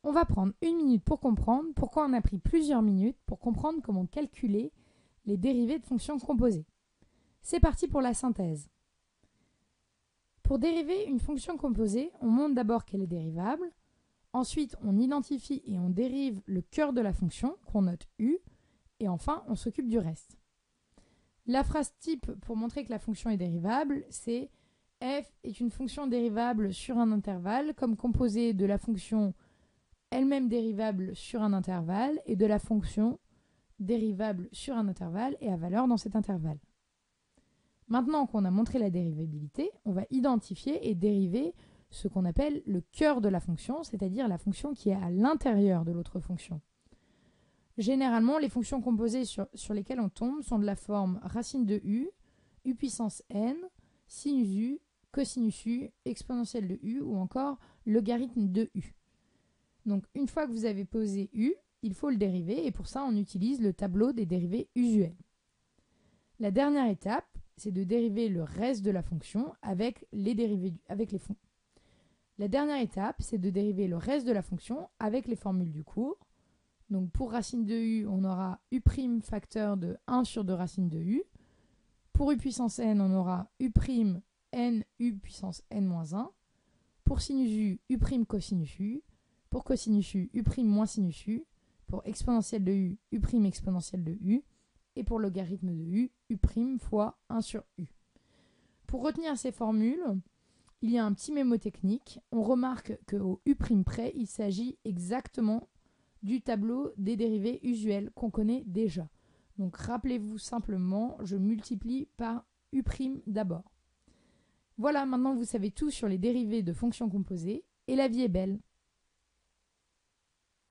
On va prendre 1 minute pour comprendre pourquoi on a pris plusieurs minutes pour comprendre comment calculer les dérivées de fonctions composées. C'est parti pour la synthèse. Pour dériver une fonction composée, on montre d'abord qu'elle est dérivable, ensuite on identifie et on dérive le cœur de la fonction, qu'on note U, et enfin on s'occupe du reste. La phrase type pour montrer que la fonction est dérivable, c'est f est une fonction dérivable sur un intervalle comme composée de la fonction elle-même dérivable sur un intervalle et de la fonction dérivable sur un intervalle et à valeur dans cet intervalle. Maintenant qu'on a montré la dérivabilité, on va identifier et dériver ce qu'on appelle le cœur de la fonction, c'est-à-dire la fonction qui est à l'intérieur de l'autre fonction. Généralement, les fonctions composées sur lesquelles on tombe sont de la forme racine de u, u puissance n, sinus u, cosinus u, exponentielle de u ou encore logarithme de u. Donc une fois que vous avez posé u, il faut le dériver et pour ça on utilise le tableau des dérivées usuelles. La dernière étape, c'est de dériver le reste de la fonction avec les fonds. La dernière étape, c'est de dériver le reste de la fonction avec les formules du cours. Donc pour racine de u, on aura u' facteur de 1 sur 2 racine de u. Pour u puissance n, on aura u' n u puissance n-1. Pour sinus u, u' cosinus u. Pour cosinus u, u' moins sinus u. Pour exponentielle de u, u' exponentielle de u. Et pour logarithme de u, u' fois 1 sur u. Pour retenir ces formules, il y a un petit mémo technique. On remarque qu'au u' près, il s'agit exactement du tableau des dérivées usuelles qu'on connaît déjà. Donc rappelez-vous simplement, je multiplie par u' d'abord. Voilà, maintenant vous savez tout sur les dérivées de fonctions composées et la vie est belle.